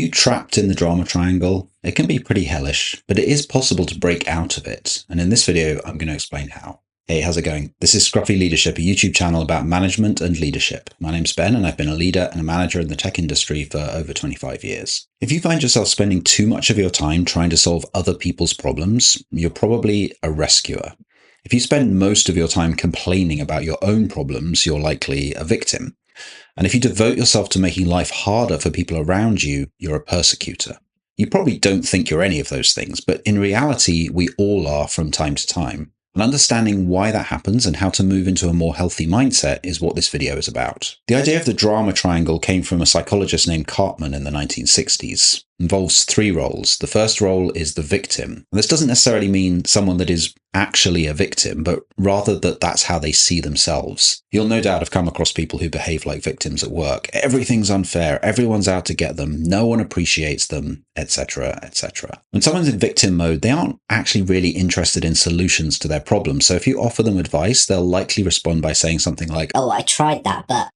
you trapped in the drama triangle? It can be pretty hellish, but it is possible to break out of it. And in this video, I'm going to explain how. Hey, how's it going? This is Scruffy Leadership, a YouTube channel about management and leadership. My name's Ben, and I've been a leader and a manager in the tech industry for over 25 years. If you find yourself spending too much of your time trying to solve other people's problems, you're probably a rescuer. If you spend most of your time complaining about your own problems, you're likely a victim. And if you devote yourself to making life harder for people around you, you're a persecutor. You probably don't think you're any of those things, but in reality, we all are from time to time. And understanding why that happens and how to move into a more healthy mindset is what this video is about. The idea of the drama triangle came from a psychologist named Cartman in the 1960s. It involves three roles. The first role is the victim. And this doesn't necessarily mean someone that is actually a victim, but rather that that's how they see themselves. You'll no doubt have come across people who behave like victims at work. Everything's unfair, everyone's out to get them, no one appreciates them, etc., etc. When someone's in victim mode, they aren't actually really interested in solutions to their problems. So if you offer them advice, they'll likely respond by saying something like, "Oh, I tried that, but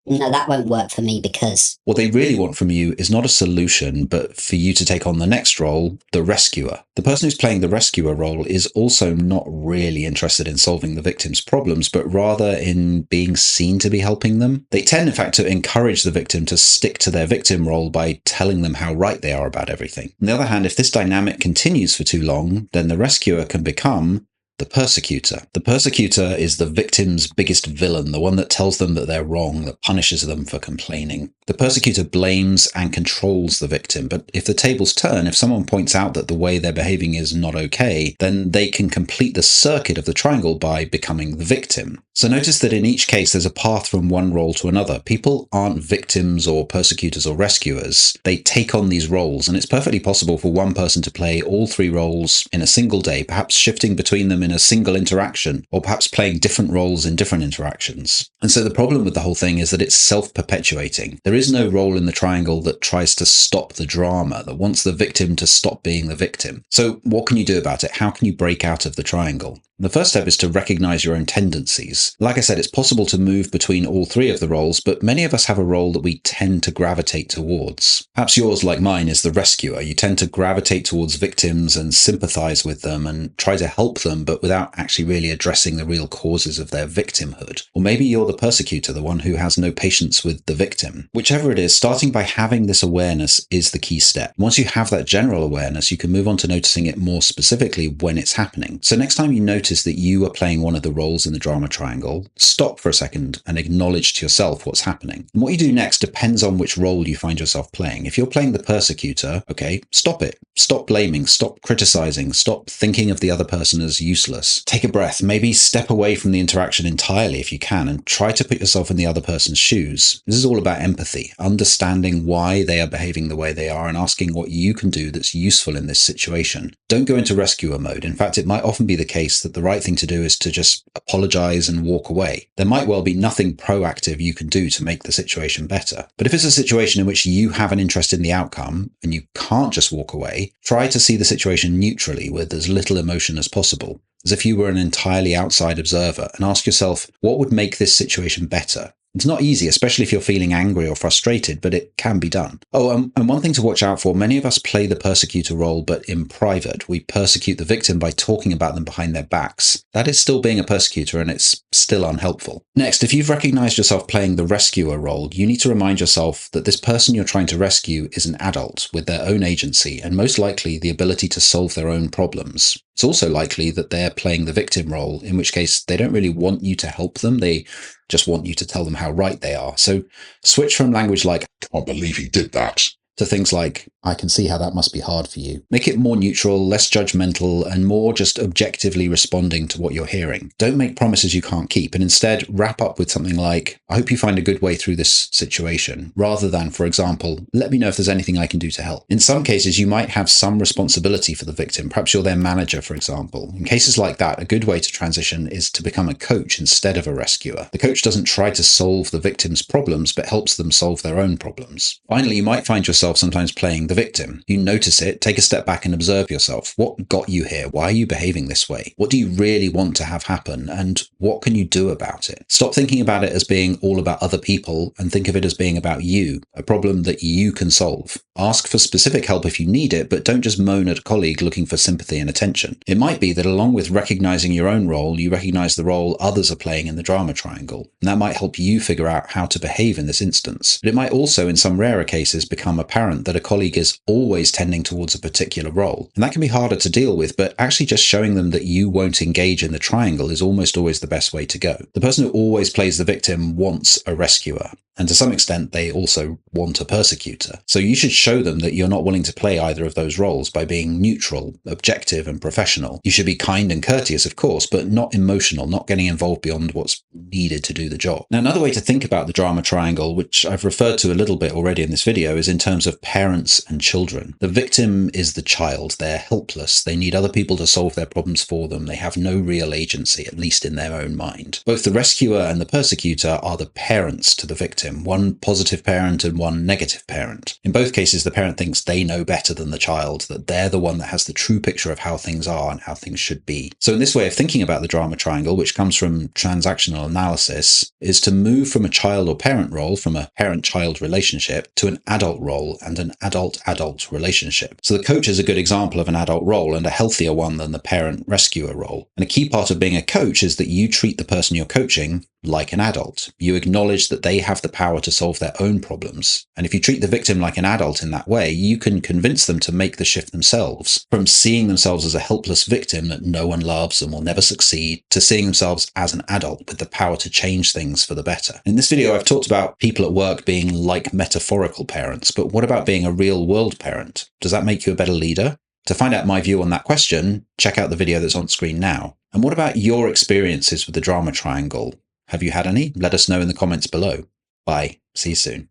no, that won't work for me because..." What they really want from you is not a solution, but for you to take on the next role, the rescuer. The person who's playing the rescuer role is also not really interested in solving the victim's problems, but rather in being seen to be helping them. They tend, in fact, to encourage the victim to stick to their victim role by telling them how right they are about everything. On the other hand, if this dynamic continues for too long, then the rescuer can become the persecutor. The persecutor is the victim's biggest villain, the one that tells them that they're wrong, that punishes them for complaining. The persecutor blames and controls the victim, but if the tables turn, if someone points out that the way they're behaving is not okay, then they can complete the circuit of the triangle by becoming the victim. So notice that in each case there's a path from one role to another. People aren't victims or persecutors or rescuers. They take on these roles, and it's perfectly possible for one person to play all three roles in a single day, perhaps shifting between them in a single interaction, or perhaps playing different roles in different interactions. And so the problem with the whole thing is that it's self-perpetuating. There is no role in the triangle that tries to stop the drama, that wants the victim to stop being the victim. So what can you do about it? How can you break out of the triangle? The first step is to recognize your own tendencies. Like I said, it's possible to move between all three of the roles, but many of us have a role that we tend to gravitate towards. Perhaps yours, like mine, is the rescuer. You tend to gravitate towards victims and sympathize with them and try to help them, but without actually really addressing the real causes of their victimhood. Or maybe you're the persecutor, the one who has no patience with the victim. Whichever it is, starting by having this awareness is the key step. Once you have that general awareness, you can move on to noticing it more specifically when it's happening. So next time you notice that you are playing one of the roles in the drama triangle, stop for a second and acknowledge to yourself what's happening. And what you do next depends on which role you find yourself playing. If you're playing the persecutor, okay, stop it. Stop blaming, stop criticizing, stop thinking of the other person as useless. Take a breath, maybe step away from the interaction entirely if you can, and try to put yourself in the other person's shoes. This is all about empathy, understanding why they are behaving the way they are and asking what you can do that's useful in this situation. Don't go into rescuer mode. In fact, it might often be the case that the right thing to do is to just apologize and walk away. There might well be nothing proactive you can do to make the situation better. But if it's a situation in which you have an interest in the outcome and you can't just walk away, try to see the situation neutrally with as little emotion as possible, as if you were an entirely outside observer, and ask yourself, what would make this situation better? It's not easy, especially if you're feeling angry or frustrated, but it can be done. Oh, and one thing to watch out for, many of us play the persecutor role, but in private. We persecute the victim by talking about them behind their backs. That is still being a persecutor, and it's still unhelpful. Next, if you've recognized yourself playing the rescuer role, you need to remind yourself that this person you're trying to rescue is an adult with their own agency and most likely the ability to solve their own problems. It's also likely that they're playing the victim role, in which case they don't really want you to help them. They just want you to tell them how right they are. So switch from language like, "I can't believe he did that," to things like, "I can see how that must be hard for you." Make it more neutral, less judgmental, and more just objectively responding to what you're hearing. Don't make promises you can't keep, and instead wrap up with something like, "I hope you find a good way through this situation," rather than, for example, "Let me know if there's anything I can do to help." In some cases, you might have some responsibility for the victim. Perhaps you're their manager, for example. In cases like that, a good way to transition is to become a coach instead of a rescuer. The coach doesn't try to solve the victim's problems, but helps them solve their own problems. Finally, you might find yourself yourself sometimes playing the victim. You notice it, take a step back and observe yourself. What got you here? Why are you behaving this way? What do you really want to have happen? And what can you do about it? Stop thinking about it as being all about other people and think of it as being about you, a problem that you can solve. Ask for specific help if you need it, but don't just moan at a colleague looking for sympathy and attention. It might be that along with recognizing your own role, you recognize the role others are playing in the drama triangle. And that might help you figure out how to behave in this instance. But it might also, in some rarer cases, become apparent that a colleague is always tending towards a particular role. And that can be harder to deal with, but actually just showing them that you won't engage in the triangle is almost always the best way to go. The person who always plays the victim wants a rescuer. And to some extent, they also want a persecutor. So you should show them that you're not willing to play either of those roles by being neutral, objective, and professional. You should be kind and courteous, of course, but not emotional, not getting involved beyond what's needed to do the job. Now, another way to think about the drama triangle, which I've referred to a little bit already in this video, is in terms of parents and children. The victim is the child. They're helpless. They need other people to solve their problems for them. They have no real agency, at least in their own mind. Both the rescuer and the persecutor are the parents to the victim. One positive parent and one negative parent. In both cases, the parent thinks they know better than the child, that they're the one that has the true picture of how things are and how things should be. So in this way of thinking about the drama triangle, which comes from transactional analysis, is to move from a child or parent role, from a parent-child relationship, to an adult role and an adult-adult relationship. So the coach is a good example of an adult role and a healthier one than the parent-rescuer role. And a key part of being a coach is that you treat the person you're coaching like an adult. You acknowledge that they have the power to solve their own problems. And if you treat the victim like an adult in that way, you can convince them to make the shift themselves, from seeing themselves as a helpless victim that no one loves and will never succeed, to seeing themselves as an adult with the power to change things for the better. In this video, I've talked about people at work being like metaphorical parents, but what about being a real-world parent? Does that make you a better leader? To find out my view on that question, check out the video that's on screen now. And what about your experiences with the drama triangle? Have you had any? Let us know in the comments below. Bye. See you soon.